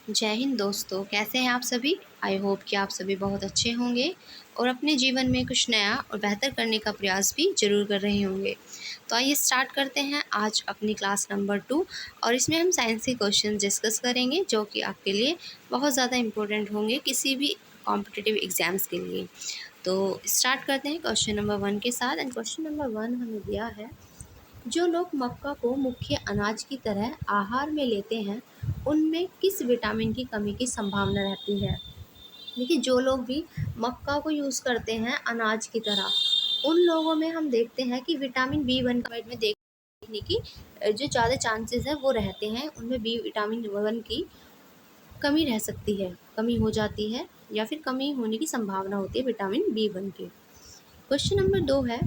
जय हिंद दोस्तों, कैसे हैं आप सभी। आई होप कि आप सभी बहुत अच्छे होंगे और अपने जीवन में कुछ नया और बेहतर करने का प्रयास भी ज़रूर कर रहे होंगे। तो आइए स्टार्ट करते हैं आज अपनी क्लास नंबर 2 और इसमें हम साइंस के क्वेश्चन डिस्कस करेंगे जो कि आपके लिए बहुत ज़्यादा इम्पोर्टेंट होंगे किसी भी कॉम्पिटिटिव एग्ज़ाम्स के लिए। तो स्टार्ट करते हैं क्वेश्चन नंबर 1 के साथ। एंड क्वेश्चन नंबर 1 हमें दिया है, जो लोग मक्का को मुख्य अनाज की तरह आहार में लेते हैं उनमें किस विटामिन की कमी की संभावना रहती है। देखिए, जो लोग भी मक्का को यूज़ करते हैं अनाज की तरह, उन लोगों में हम देखते हैं कि विटामिन B1 का में देखने की जो ज़्यादा चांसेस है वो रहते हैं, उनमें बी विटामिन 1 की कमी रह सकती है, कमी हो जाती है या फिर कमी होने की संभावना होती है विटामिन B1 की। क्वेश्चन नंबर 2 है,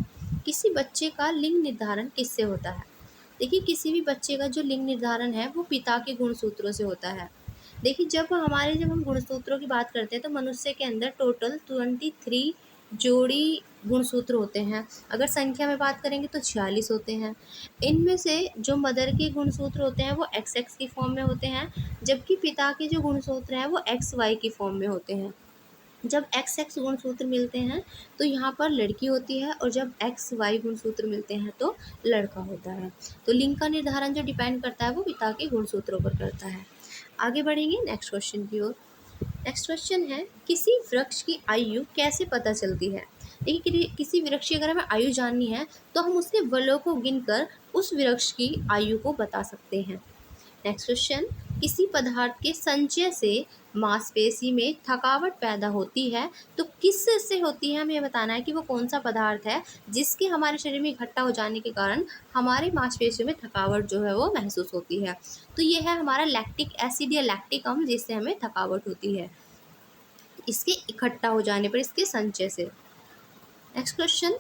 किसी बच्चे का लिंग निर्धारण किससे होता है। देखिए, किसी भी बच्चे का जो लिंग निर्धारण है वो पिता के गुणसूत्रों से होता है। देखिए, जब हम गुणसूत्रों की बात करते हैं तो मनुष्य के अंदर टोटल 23 जोड़ी गुणसूत्र होते हैं। अगर संख्या में बात करेंगे तो 46 होते हैं। इनमें से जो मदर के गुणसूत्र होते हैं वो XX की फॉर्म में होते हैं, जबकि पिता के जो गुणसूत्र हैं वो XY की फॉर्म में होते हैं। जब XX गुणसूत्र मिलते हैं तो यहाँ पर लड़की होती है और जब XY गुणसूत्र मिलते हैं तो लड़का होता है। तो लिंग का निर्धारण जो डिपेंड करता है वो पिता के गुणसूत्रों पर करता है। आगे बढ़ेंगे नेक्स्ट क्वेश्चन की ओर। नेक्स्ट क्वेश्चन है, किसी वृक्ष की आयु कैसे पता चलती है। देखिए, किसी वृक्ष की अगर हमें आयु जाननी है तो हम उसके बलों को गिनकर उस वृक्ष की आयु को बता सकते हैं। नेक्स्ट क्वेश्चन, किसी पदार्थ के संचय से मांसपेशी में थकावट पैदा होती है तो किस से होती है, हमें ये बताना है कि वो कौन सा पदार्थ है जिसके हमारे शरीर में इकट्ठा हो जाने के कारण हमारे मांसपेशियों में थकावट जो है वो महसूस होती है। तो ये है हमारा लैक्टिक एसिड या लैक्टिक अम्ल, जिससे हमें थकावट होती है इसके इकट्ठा हो जाने पर, इसके संचय से। नेक्स्ट क्वेश्चन,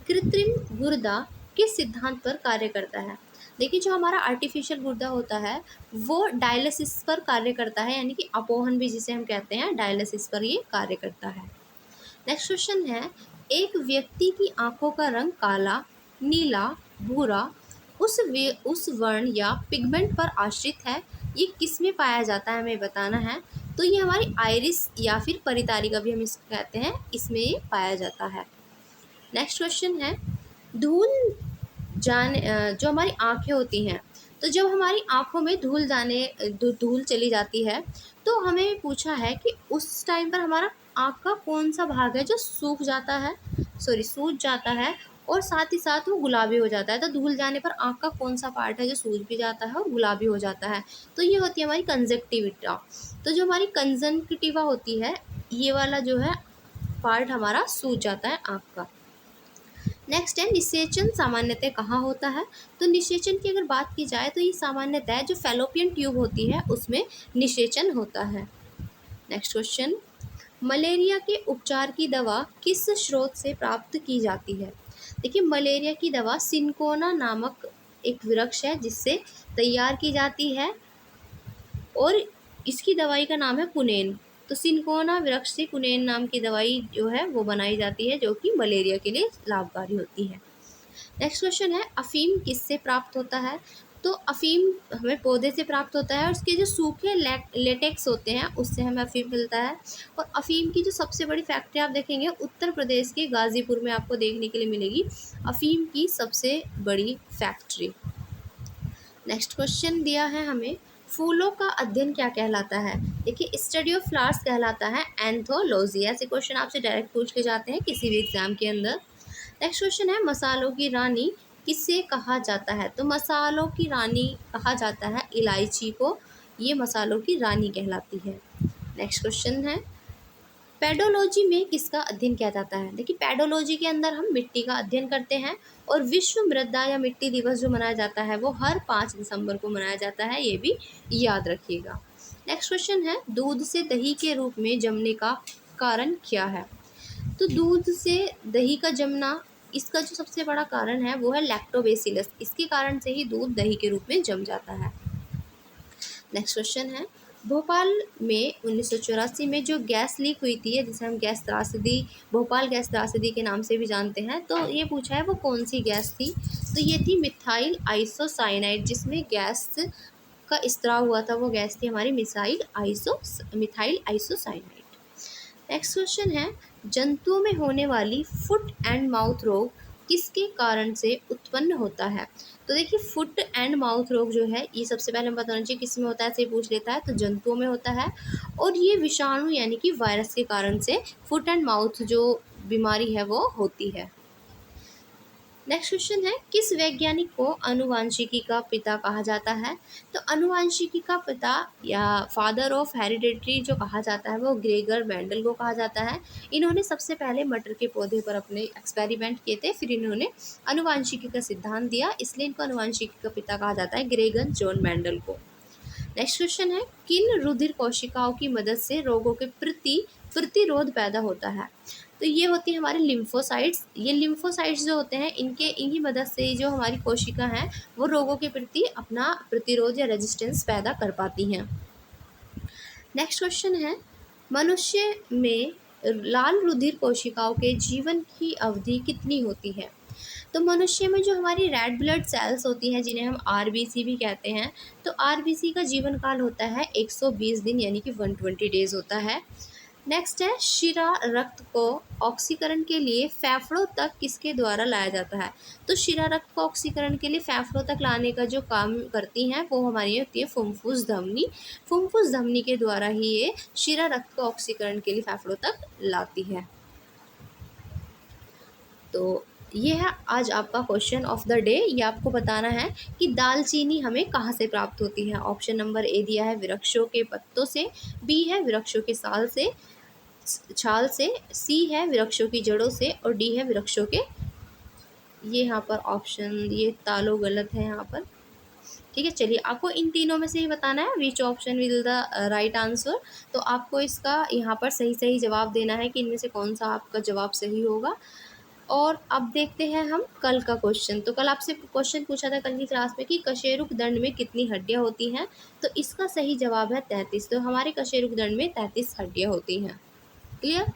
कृत्रिम गुर्दा किस सिद्धांत पर कार्य करता है। देखिए, जो हमारा आर्टिफिशियल गुर्दा होता है वो डायलिसिस पर कार्य करता है, यानी कि अपोहन भी जिसे हम कहते हैं, डायलिसिस पर ये कार्य करता है। नेक्स्ट क्वेश्चन है, एक व्यक्ति की आंखों का रंग काला, नीला, भूरा उस वर्ण या पिगमेंट पर आश्रित है, ये किस में पाया जाता है, हमें बताना है। तो ये हमारी आइरिस या फिर परितारिका भी हम इसको कहते हैं, इसमें ये पाया जाता है। नेक्स्ट क्वेश्चन है, धूल जो हमारी आँखें होती हैं, तो जब हमारी आँखों में धूल चली जाती है तो हमें पूछा है कि उस टाइम पर हमारा आँख का कौन सा भाग है जो सूज जाता है और साथ ही साथ वो गुलाबी हो जाता है। तो धूल जाने पर आँख का कौन सा पार्ट है जो सूज भी जाता है और गुलाबी हो जाता है। तो ये होती है हमारी कंजक्टिविटा। तो जो हमारी कंजक्टिवा होती है, ये वाला जो है पार्ट हमारा सूज जाता है आँख का। नेक्स्ट है, निषेचन सामान्यतः कहाँ होता है। तो निषेचन की अगर बात की जाए तो ये सामान्यतः जो फैलोपियन ट्यूब होती है उसमें निषेचन होता है। नेक्स्ट क्वेश्चन, मलेरिया के उपचार की दवा किस स्रोत से प्राप्त की जाती है। देखिए, मलेरिया की दवा सिनकोना नामक एक वृक्ष है जिससे तैयार की जाती है और इसकी दवाई का नाम है कुनेन। तो सिनकोना वृक्ष से कुनेन नाम की दवाई जो है वो बनाई जाती है जो कि मलेरिया के लिए लाभकारी होती है। नेक्स्ट क्वेश्चन है, अफीम किससे प्राप्त होता है। तो अफीम हमें पौधे से प्राप्त होता है और उसके जो सूखे लेटेक्स होते हैं उससे हमें अफीम मिलता है। और अफीम की जो सबसे बड़ी फैक्ट्री आप देखेंगे उत्तर प्रदेश के गाज़ीपुर में आपको देखने के लिए मिलेगी, अफीम की सबसे बड़ी फैक्ट्री। नेक्स्ट क्वेश्चन दिया है हमें, फूलों का अध्ययन क्या कहलाता है। देखिए, स्टडी ऑफ फ्लावर्स कहलाता है एंथोलॉजी। ऐसे क्वेश्चन आपसे डायरेक्ट पूछ के जाते हैं किसी भी एग्जाम के अंदर। नेक्स्ट क्वेश्चन है, मसालों की रानी किसे कहा जाता है। तो मसालों की रानी कहा जाता है इलायची को, ये मसालों की रानी कहलाती है। नेक्स्ट क्वेश्चन है, पेडोलॉजी में किसका अध्ययन किया जाता है। देखिए, पेडोलॉजी के अंदर हम मिट्टी का अध्ययन करते हैं और विश्व मृदा या मिट्टी दिवस जो मनाया जाता है वो हर 5 दिसंबर को मनाया जाता है, ये भी याद रखिएगा। नेक्स्ट क्वेश्चन है, दूध से दही के रूप में जमने का कारण क्या है। तो दूध से दही का जमना, इसका जो सबसे बड़ा कारण है वो है लैक्टोबैसिलस, इसके कारण से ही दूध दही के रूप में जम जाता है। नेक्स्ट क्वेश्चन है, भोपाल में 1984 में जो गैस लीक हुई थी जिसे हम गैस त्रासदी, भोपाल गैस त्रासदी के नाम से भी जानते हैं, तो ये पूछा है वो कौन सी गैस थी। तो ये थी मिथाइल आइसोसाइनाइड, जिसमें गैस का स्त्राव हुआ था वो गैस थी हमारी मिथाइल आइसोसाइनाइड। नेक्स्ट क्वेश्चन है, जंतुओं में होने वाली फुट एंड माउथ रोग किसके कारण से उत्पन्न होता है? तो देखिए फुट एंड माउथ रोग जो है ये सबसे पहले हम बताना चाहिए किस में होता है, ऐसे ही पूछ लेता है, तो जंतुओं में होता है और ये विषाणु यानी कि वायरस के कारण से फुट एंड माउथ जो बीमारी है वो होती है। नेक्स्ट क्वेश्चन है, किस वैज्ञानिक को आनुवांशिकी का पिता कहा जाता है? तो आनुवांशिकी का पिता या फादर ऑफ हेरिडिटरी जो कहा जाता है वो ग्रेगर मेंडल को कहा जाता है। इन्होंने सबसे पहले मटर के पौधे पर अपने एक्सपेरिमेंट किए थे, फिर इन्होंने आनुवांशिकी का सिद्धांत दिया, इसलिए इनको आनुवांशिकी का पिता कहा जाता है, ग्रेगर जॉन मेंडल को। नेक्स्ट क्वेश्चन है, किन रुधिर कोशिकाओं की मदद से रोगों के प्रति प्रतिरोध पैदा होता है? तो ये होती है हमारे लिम्फोसाइट्स। ये लिम्फोसाइट्स जो होते हैं इनकी मदद से ही जो हमारी कोशिका हैं वो रोगों के प्रति अपना प्रतिरोध या रेजिस्टेंस पैदा कर पाती हैं। नेक्स्ट क्वेश्चन है, मनुष्य में लाल रुधिर कोशिकाओं के जीवन की अवधि कितनी होती है? तो मनुष्य में जो हमारी रेड ब्लड सेल्स होती हैं जिन्हें हम आरबीसी भी कहते हैं, तो आरबीसी का जीवन काल होता है 120 दिन यानी कि 120 डेज होता है। नेक्स्ट है, शिरा रक्त को ऑक्सीकरण के लिए फेफड़ों तक किसके द्वारा लाया जाता है? तो शिरा रक्त को ऑक्सीकरण के लिए फेफड़ों तक लाने का जो काम करती हैं वो हमारी होती है फुफ्फुस धमनी। फुफ्फुस धमनी के द्वारा ही ये शिरा रक्त को ऑक्सीकरण के लिए फेफड़ों तक लाती है। तो ये है आज आपका क्वेश्चन ऑफ द डे। ये आपको बताना है कि दालचीनी हमें कहाँ से प्राप्त होती है। ऑप्शन नंबर ए दिया है वृक्षों के पत्तों से, बी है वृक्षों के छाल से, सी है वृक्षों की जड़ों से और डी है वृक्षों के, ये यहाँ पर ऑप्शन ये तालो गलत है यहाँ पर। ठीक है, चलिए आपको इन तीनों में से ही बताना है which option will the right answer. तो आपको इसका यहाँ पर सही जवाब देना है कि इनमें से कौन सा आपका जवाब सही होगा। और अब देखते हैं हम कल का क्वेश्चन। तो कल आपसे क्वेश्चन पूछा था कल की क्लास में कि कशेरुक दंड में कितनी हड्डियां होती हैं? तो इसका सही जवाब है 33। तो हमारे कशेरुक दंड में 33 हड्डियां होती हैं। क्लियर?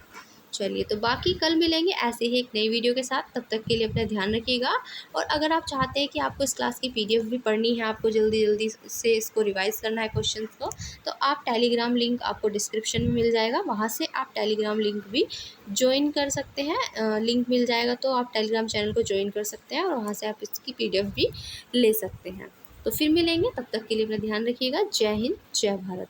चलिए, तो बाकी कल मिलेंगे ऐसे ही एक नई वीडियो के साथ। तब तक के लिए अपना ध्यान रखिएगा। और अगर आप चाहते हैं कि आपको इस क्लास की पीडीएफ भी पढ़नी है, आपको जल्दी से इसको रिवाइज़ करना है क्वेश्चंस को, तो आप टेलीग्राम लिंक आपको डिस्क्रिप्शन में मिल जाएगा, वहाँ से आप टेलीग्राम लिंक भी ज्वाइन कर सकते हैं। लिंक मिल जाएगा तो आप टेलीग्राम चैनल को ज्वाइन कर सकते हैं और वहाँ से आप इसकी पीडीएफ भी ले सकते हैं। तो फिर मिलेंगे, तब तक के लिए अपना ध्यान रखिएगा। जय हिंद, जय भारत।